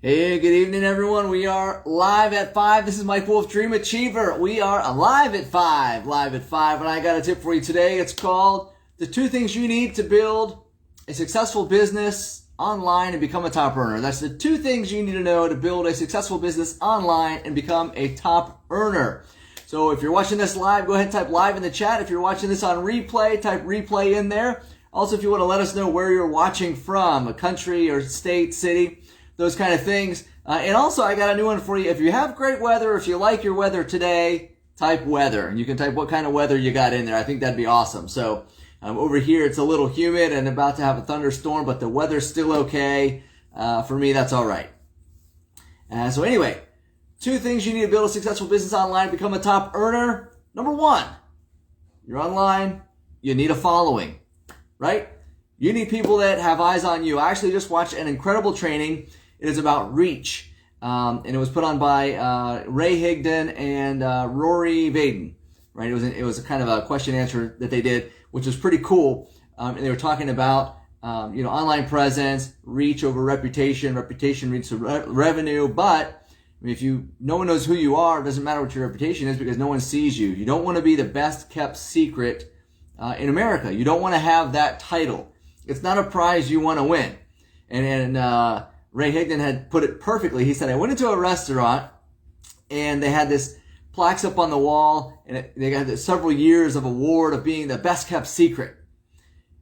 Hey, good evening, everyone. We are live at 5. This is Mike Wolf, Dream Achiever. We are live at 5, and I got a tip for you today. It's called The 2 Things You Need to Build a Successful Business Online and Become a Top Earner. That's the 2 things you need to know to build a successful business online and become a top earner. So if you're watching this live, go ahead and type live in the chat. If you're watching this on replay, type replay in there. Also, if you want to let us know where you're watching from, a country or state, city, those kind of things. And also, I got a new one for you. If you have great weather, if you like your weather today, type weather. And you can type what kind of weather you got in there. I think that'd be awesome. So over here, it's a little humid and about to have a thunderstorm, but the weather's still okay. For me, that's all right. So anyway, 2 things you need to build a successful business online, become a top earner. Number 1, you're online, you need a following, right? You need people that have eyes on you. I actually just watched an incredible training. It is about reach, and it was put on by Ray Higdon and Rory Vaden. Right? It was a kind of a question answer that they did, which was pretty cool. And they were talking about online presence, reach over reputation, reputation leads to revenue. But I mean, no one knows who you are, it doesn't matter what your reputation is because no one sees you. You don't want to be the best kept secret in America. You don't want to have that title. It's not a prize you want to win. And Ray Higdon had put it perfectly. He said, I went into a restaurant and they had this plaques up on the wall and they got several years of award of being the best kept secret.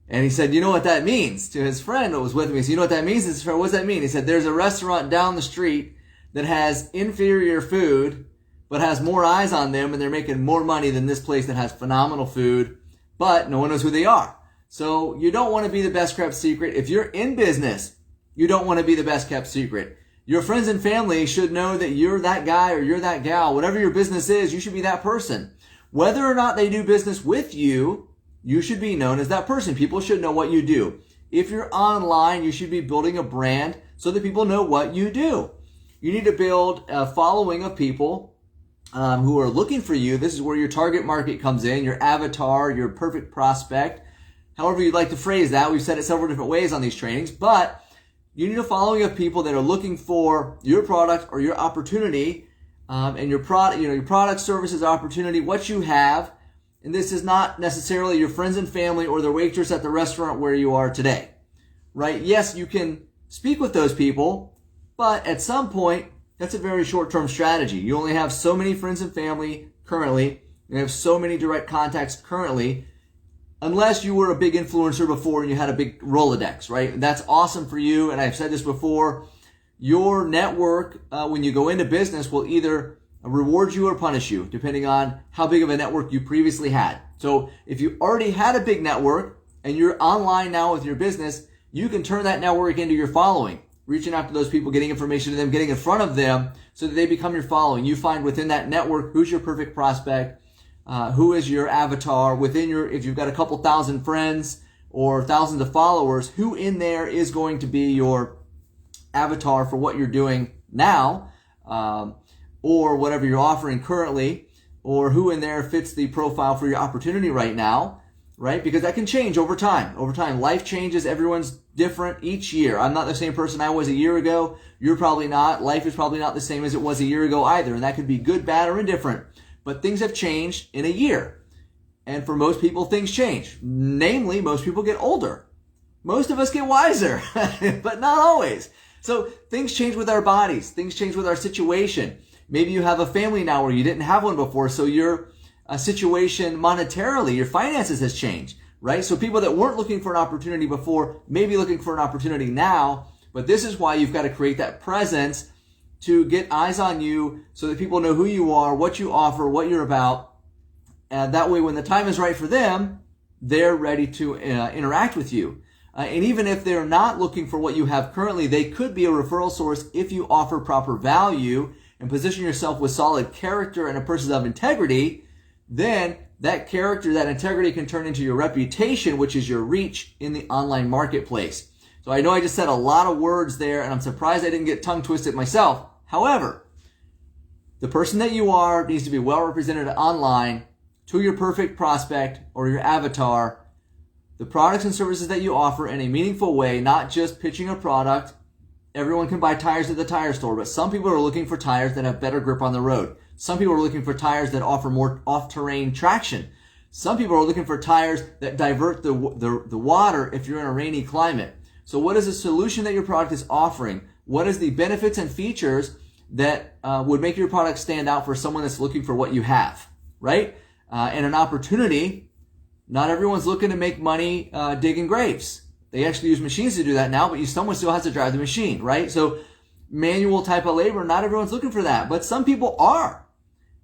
And he said, you know what that means? To his friend who was with me, he said, you know what that means? His friend, what does that mean? He said, there's a restaurant down the street that has inferior food but has more eyes on them and they're making more money than this place that has phenomenal food, but no one knows who they are. So you don't want to be the best kept secret. If you're in business, you don't want to be the best kept secret. Your friends and family should know that you're that guy or you're that gal. Whatever your business is, you should be that person. Whether or not they do business with you, you should be known as that person. People should know what you do. If you're online, you should be building a brand so that people know what you do. You need to build a following of people who are looking for you. This is where your target market comes in, your avatar, your perfect prospect. However you'd like to phrase that. We've said it several different ways on these trainings, but you need a following of people that are looking for your product or your opportunity, and your product, services, opportunity, what you have. And this is not necessarily your friends and family or the waitress at the restaurant where you are today, right? Yes, you can speak with those people, but at some point, that's a very short-term strategy. You only have so many friends and family currently. You have so many direct contacts currently. Unless you were a big influencer before and you had a big Rolodex, right? That's awesome for you. And I've said this before, your network, when you go into business, will either reward you or punish you, depending on how big of a network you previously had. So if you already had a big network and you're online now with your business, you can turn that network into your following, reaching out to those people, getting information to them, getting in front of them so that they become your following. You find within that network who's your perfect prospect, who is your avatar within if you've got a couple thousand friends or thousands of followers, who in there is going to be your avatar for what you're doing now, or whatever you're offering currently, or who in there fits the profile for your opportunity right now, right? Because that can change over time. Over time, life changes. Everyone's different each year. I'm not the same person I was a year ago. You're probably not. Life is probably not the same as it was a year ago either. And that could be good, bad, or indifferent. But things have changed in a year. And for most people, things change. Namely, most people get older. Most of us get wiser, but not always. So things change with our bodies. Things change with our situation. Maybe you have a family now where you didn't have one before, so your situation monetarily, your finances has changed, right? So people that weren't looking for an opportunity before may be looking for an opportunity now, but this is why you've got to create that presence to get eyes on you so that people know who you are, what you offer, what you're about. And that way, when the time is right for them, they're ready to interact with you. And even if they're not looking for what you have currently, they could be a referral source if you offer proper value and position yourself with solid character and a person of integrity. Then that character, that integrity can turn into your reputation, which is your reach in the online marketplace. So I know I just said a lot of words there, and I'm surprised I didn't get tongue twisted myself. However, the person that you are needs to be well represented online to your perfect prospect or your avatar, the products and services that you offer in a meaningful way, not just pitching a product everyone can buy tires at the tire store, but some people are looking for tires that have better grip on the road. Some people are looking for tires that offer more off-terrain traction. Some people are looking for tires that divert the water if you're in a rainy climate. So what is the solution that your product is offering? What is the benefits and features that would make your product stand out for someone that's looking for what you have, right? And an opportunity, not everyone's looking to make money digging graves. They actually use machines to do that now, but someone still has to drive the machine, right? So manual type of labor, not everyone's looking for that, but some people are.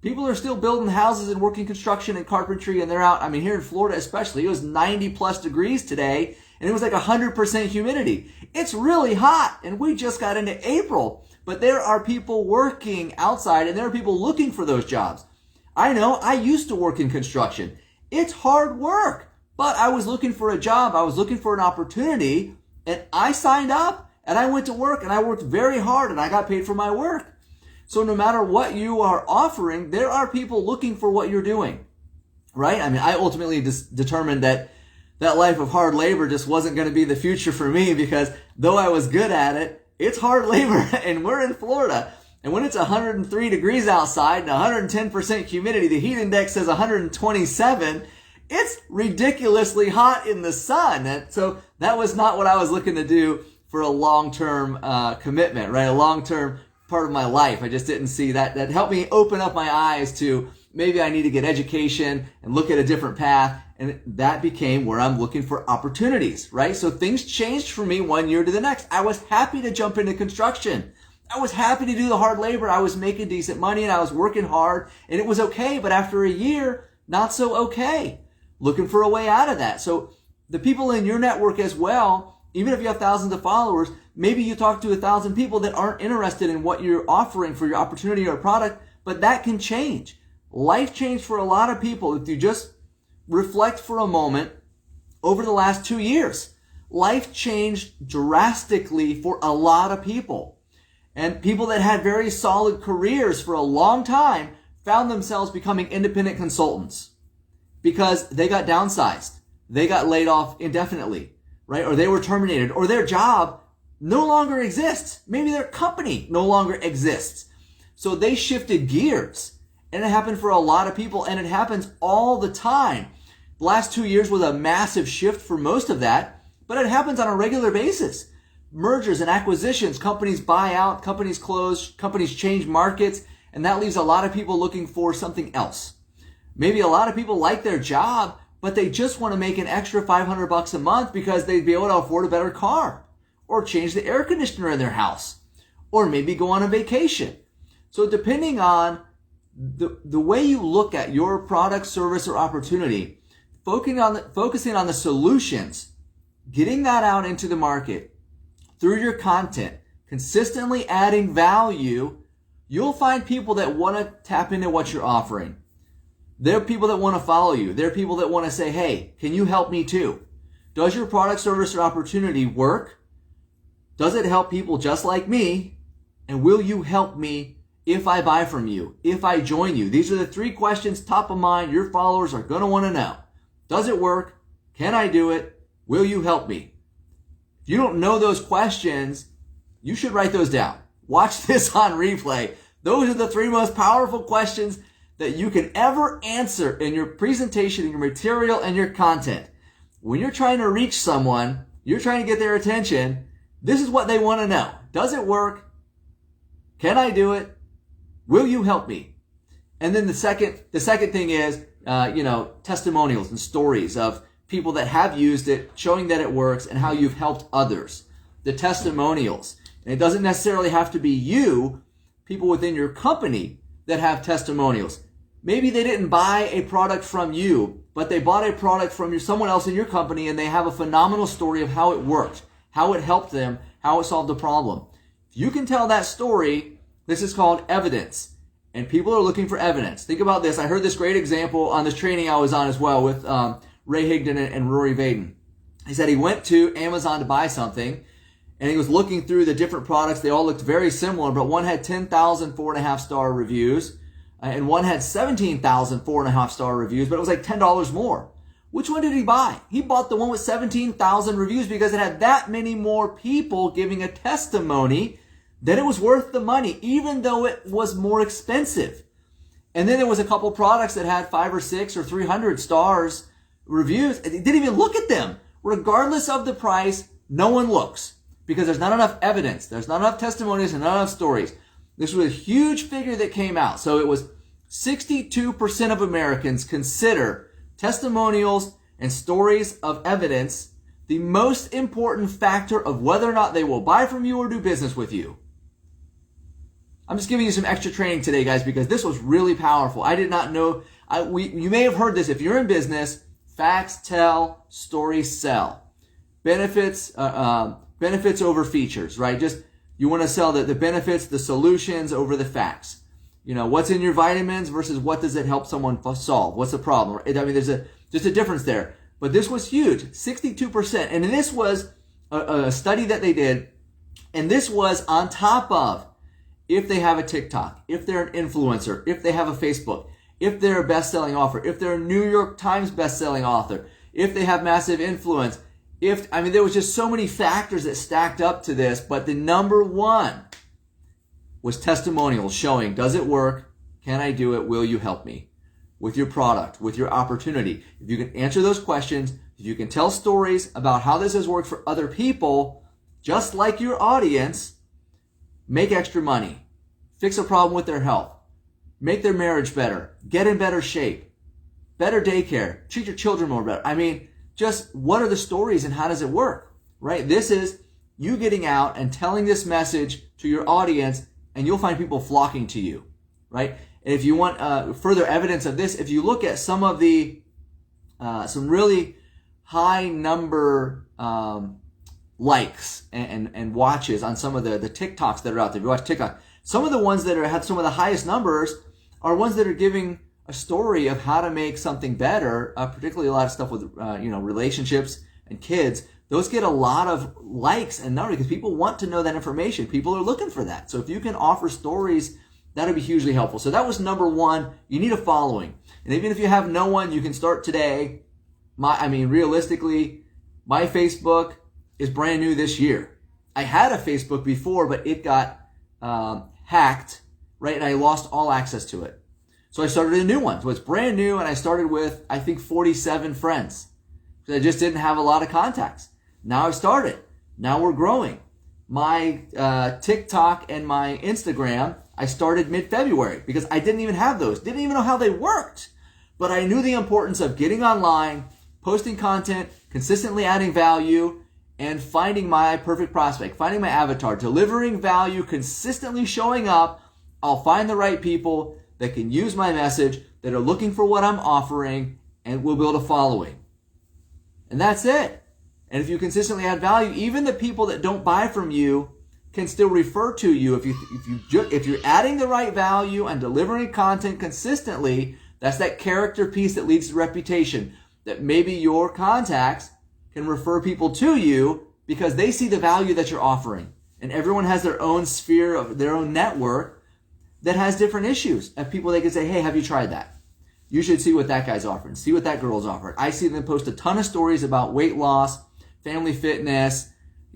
People are still building houses and working construction and carpentry, and they're out. I mean, here in Florida especially, it was 90 plus degrees today, and it was like 100% humidity. It's really hot, and we just got into April, but there are people working outside, and there are people looking for those jobs. I know, I used to work in construction. It's hard work, but I was looking for a job. I was looking for an opportunity, and I signed up, and I went to work, and I worked very hard, and I got paid for my work. So no matter what you are offering, there are people looking for what you're doing, right? I mean, I ultimately determined that life of hard labor just wasn't going to be the future for me, because though I was good at it, it's hard labor, and we're in Florida. And when it's 103 degrees outside and 110% humidity, the heat index says 127, it's ridiculously hot in the sun. And so that was not what I was looking to do for a long-term commitment, right? A long-term part of my life. I just didn't see that. That helped me open up my eyes to maybe I need to get education and look at a different path. And that became where I'm looking for opportunities, right? So things changed for me one year to the next. I was happy to jump into construction. I was happy to do the hard labor. I was making decent money and I was working hard and it was okay. But after a year, not so okay. Looking for a way out of that. So the people in your network as well, even if you have thousands of followers, maybe you talk to 1,000 people that aren't interested in what you're offering for your opportunity or product, but that can change. Life changed for a lot of people. If you just reflect for a moment over the last 2 years, life changed drastically for a lot of people. And people that had very solid careers for a long time found themselves becoming independent consultants because they got downsized. They got laid off indefinitely, right? Or they were terminated, or their job no longer exists. Maybe their company no longer exists. So they shifted gears. And it happened for a lot of people, and it happens all the time. The last 2 years was a massive shift for most of that, but it happens on a regular basis. Mergers and acquisitions, companies buy out, companies close, companies change markets, and that leaves a lot of people looking for something else. Maybe a lot of people like their job, but they just want to make an extra $500 a month because they'd be able to afford a better car, or change the air conditioner in their house, or maybe go on a vacation. So depending on the way you look at your product, service, or opportunity, focusing on the solutions, getting that out into the market through your content, consistently adding value, you'll find people that want to tap into what you're offering. There are people that want to follow you. There are people that want to say, hey, can you help me too? Does your product, service, or opportunity work? Does it help people just like me? And will you help me if I buy from you, if I join you? These are the 3 questions top of mind your followers are going to want to know. Does it work? Can I do it? Will you help me? If you don't know those questions, you should write those down. Watch this on replay. Those are the 3 most powerful questions that you can ever answer in your presentation, in your material, and your content. When you're trying to reach someone, you're trying to get their attention, this is what they want to know. Does it work? Can I do it? Will you help me? And then the second thing is, testimonials and stories of people that have used it, showing that it works and how you've helped others. The testimonials. And it doesn't necessarily have to be you, people within your company that have testimonials. Maybe they didn't buy a product from you, but they bought a product from someone else in your company and they have a phenomenal story of how it worked, how it helped them, how it solved a problem. If you can tell that story, this is called evidence. And people are looking for evidence. Think about this. I heard this great example on this training I was on as well with Ray Higdon and Rory Vaden. He said he went to Amazon to buy something, and he was looking through the different products. They all looked very similar, but one had 10,000 4.5-star reviews, and one had 17,000 4.5-star reviews, but it was like $10 more. Which one did he buy? He bought the one with 17,000 reviews because it had that many more people giving a testimony that it was worth the money, even though it was more expensive. And then there was a couple products that had 5 or 6 or 300 stars reviews. They didn't even look at them. Regardless of the price, no one looks because there's not enough evidence. There's not enough testimonies and not enough stories. This was a huge figure that came out. So it was 62% of Americans consider testimonials and stories of evidence the most important factor of whether or not they will buy from you or do business with you. I'm just giving you some extra training today, guys, because this was really powerful. I did not know. You may have heard this. If you're in business, facts tell, stories sell. Benefits over features, right? Just you want to sell the benefits, the solutions over the facts. You know, what's in your vitamins versus what does it help someone solve? What's the problem? I mean, there's just a difference there. But this was huge, 62%. And this was a study that they did, and this was on top of if they have a TikTok, if they're an influencer, if they have a Facebook, if they're a best-selling author, if they're a New York Times best-selling author, if they have massive influence. There was just so many factors that stacked up to this, but the number one was testimonials showing, does it work? Can I do it? Will you help me with your product, with your opportunity? If you can answer those questions, if you can tell stories about how this has worked for other people, just like your audience, make extra money, fix a problem with their health, make their marriage better, get in better shape, better daycare, treat your children more better. I mean, just what are the stories and how does it work, right? This is you getting out and telling this message to your audience, and you'll find people flocking to you, right? And if you want further evidence of this, if you look at some of the, some really high number likes and watches on some of the TikToks that are out there. If you watch TikTok, some of the ones that have some of the highest numbers are ones that are giving a story of how to make something better, particularly a lot of stuff with relationships and kids. Those get a lot of likes and numbers because people want to know that information. People are looking for that. So if you can offer stories, that'll be hugely helpful. So that was number one. You need a following. And even if you have no one, you can start today. Realistically, my Facebook is brand new this year. I had a Facebook before, but it got hacked, right? And I lost all access to it. So I started a new one. So it's brand new, and I started with, I think, 47 friends. Because I just didn't have a lot of contacts. Now I've started. Now we're growing. My TikTok and my Instagram, I started mid-February because I didn't even have those. Didn't even know how they worked. But I knew the importance of getting online, posting content, consistently adding value, and finding my perfect prospect, finding my avatar, delivering value, consistently showing up. I'll find the right people that can use my message, that are looking for what I'm offering, and will build a following. And that's it. And if you consistently add value, even the people that don't buy from you can still refer to you. If you're adding the right value and delivering content consistently, that's that character piece that leads to reputation. That maybe your contacts can refer people to you because they see the value that you're offering. And everyone has their own sphere of their own network that has different issues. And people, they can say, hey, have you tried that? You should see what that guy's offering. See what that girl's offering. I see them post a ton of stories about weight loss, family fitness,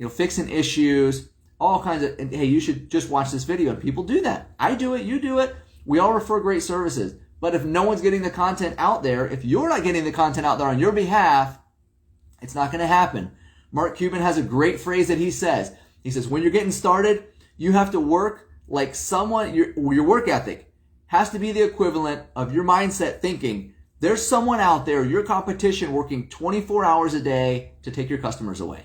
fixing issues, all kinds of, and hey, you should just watch this video. And people do that. I do it. You do it. We all refer great services. But if no one's getting the content out there, if you're not getting the content out there on your behalf, it's not going to happen. Mark Cuban has a great phrase that he says. He says, when you're getting started, you have to work like someone, your work ethic has to be the equivalent of your mindset thinking, there's someone out there, your competition, working 24 hours a day to take your customers away.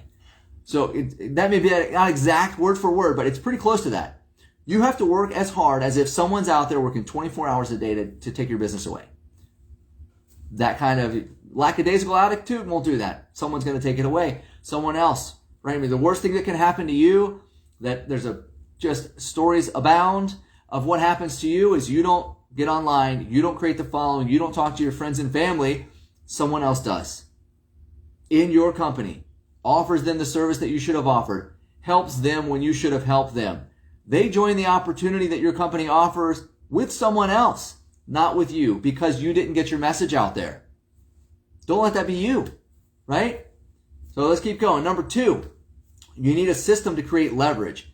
So that may be not exact word for word, but it's pretty close to that. You have to work as hard as if someone's out there working 24 hours a day to take your business away. That kind of lackadaisical attitude won't do that. Someone's going to take it away. Someone else, right? The worst thing that can happen to you, that there's just stories abound of what happens to you is you don't get online, you don't create the following, you don't talk to your friends and family, someone else does. In your company, offers them the service that you should have offered, helps them when you should have helped them. They join the opportunity that your company offers with someone else, not with you, because you didn't get your message out there. Don't let that be you, right? So let's keep going. Number 2, you need a system to create leverage.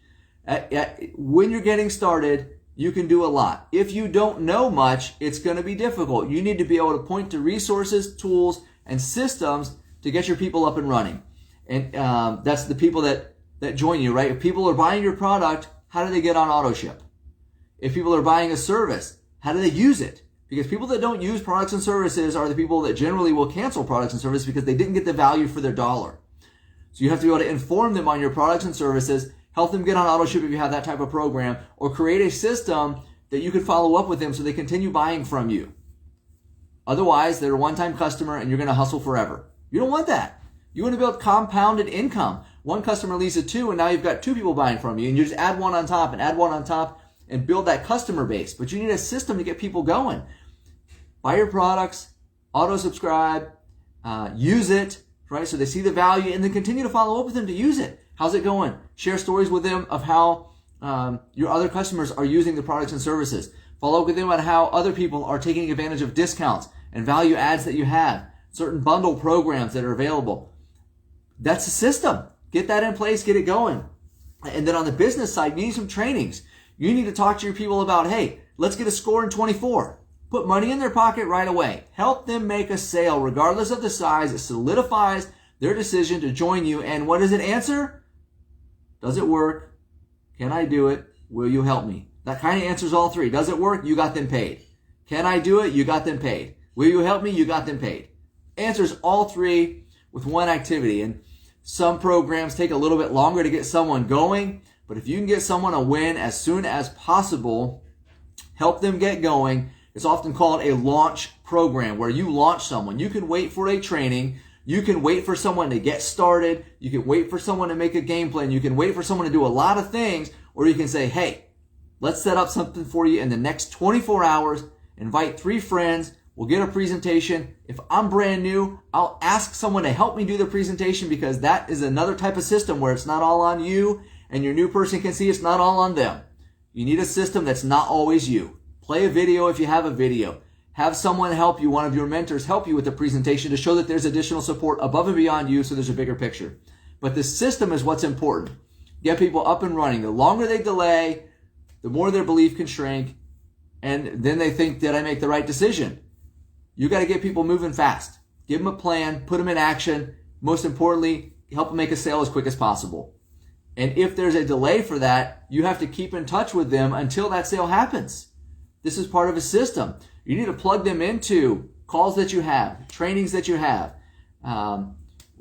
When you're getting started, you can do a lot. If you don't know much, it's going to be difficult. You need to be able to point to resources, tools, and systems to get your people up and running. And that's the people that join you, right? If people are buying your product, how do they get on AutoShip? If people are buying a service, how do they use it? Because people that don't use products and services are the people that generally will cancel products and services because they didn't get the value for their dollar. So you have to be able to inform them on your products and services, help them get on AutoShip if you have that type of program, or create a system that you could follow up with them so they continue buying from you. Otherwise, they're a one-time customer and you're going to hustle forever. You don't want that. You want to build compounded income. One customer leads to 2, and now you've got 2 people buying from you, and you just add one on top and add one on top and build that customer base. But you need a system to get people going. Buy your products, auto-subscribe, use it, right? So they see the value, and then continue to follow up with them to use it. How's it going? Share stories with them of how your other customers are using the products and services. Follow up with them on how other people are taking advantage of discounts and value adds that you have, certain bundle programs that are available. That's the system. Get that in place, get it going. And then on the business side, you need some trainings. You need to talk to your people about, hey, let's get a score in 24. Put money in their pocket right away. Help them make a sale regardless of the size. It solidifies their decision to join you. And what does it answer? Does it work? Can I do it? Will you help me? That kind of answers all 3. Does it work? You got them paid. Can I do it? You got them paid. Will you help me? You got them paid. Answers all 3 with one activity. And some programs take a little bit longer to get someone going, but if you can get someone a win as soon as possible, help them get going. It's often called a launch program, where you launch someone. You can wait for a training. You can wait for someone to get started. You can wait for someone to make a game plan. You can wait for someone to do a lot of things, or you can say, hey, let's set up something for you in the next 24 hours. Invite 3 friends. We'll get a presentation. If I'm brand new, I'll ask someone to help me do the presentation, because that is another type of system where it's not all on you and your new person can see it's not all on them. You need a system that's not always you. Play a video if you have a video. Have someone help you, one of your mentors help you with the presentation to show that there's additional support above and beyond you so there's a bigger picture. But the system is what's important. Get people up and running. The longer they delay, the more their belief can shrink, and then they think, did I make the right decision? You got to get people moving fast. Give them a plan, put them in action. Most importantly, help them make a sale as quick as possible. And if there's a delay for that, you have to keep in touch with them until that sale happens. This is part of a system. You need to plug them into calls that you have, trainings that you have.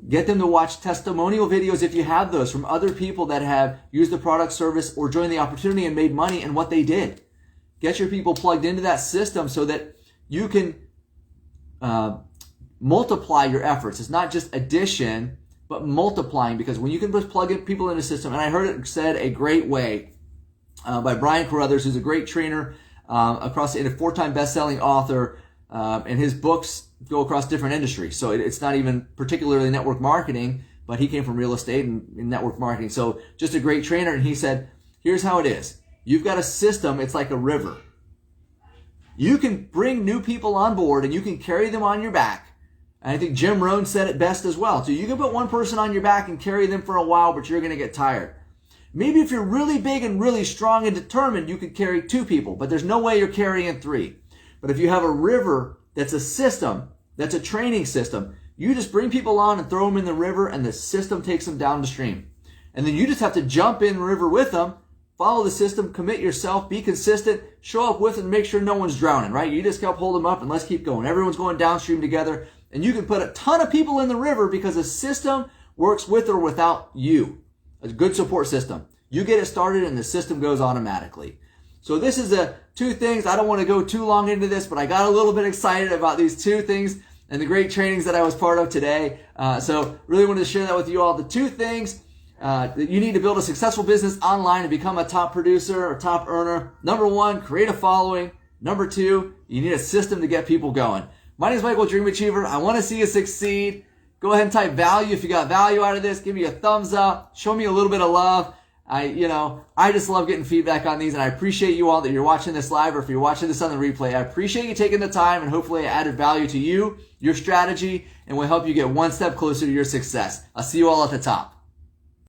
Get them to watch testimonial videos if you have those from other people that have used the product, service, or joined the opportunity and made money and what they did. Get your people plugged into that system so that you can multiply your efforts. It's not just addition, but multiplying, because when you can just plug in people in a system, and I heard it said a great way by Brian Carruthers, who's a great trainer across a 4-time best-selling author, and his books go across different industries. So it's not even particularly network marketing, but he came from real estate and network marketing. So just a great trainer, and he said, here's how it is. You've got a system, it's like a river. You can bring new people on board and you can carry them on your back. And I think Jim Rohn said it best as well. So you can put one person on your back and carry them for a while, but you're going to get tired. Maybe if you're really big and really strong and determined, you could carry 2 people, but there's no way you're carrying 3. But if you have a river that's a system, that's a training system, you just bring people on and throw them in the river, and the system takes them down the stream. And then you just have to jump in the river with them, follow the system, commit yourself, be consistent, show up with it, and make sure no one's drowning, right? You just help hold them up and let's keep going. Everyone's going downstream together, and you can put a ton of people in the river because the system works with or without you. A good support system. You get it started and the system goes automatically. So this is the 2 things. I don't want to go too long into this, but I got a little bit excited about these 2 things and the great trainings that I was part of today. So really wanted to share that with you all. The 2 things that you need to build a successful business online and become a top producer or top earner. Number 1, create a following. Number 2, you need a system to get people going. My name is Michael Dream Achiever. I want to see you succeed. Go ahead and type value if you got value out of this. Give me a thumbs up. Show me a little bit of love. I just love getting feedback on these, and I appreciate you all that you're watching this live, or if you're watching this on the replay. I appreciate you taking the time, and hopefully I added value to you, your strategy, and will help you get one step closer to your success. I'll see you all at the top.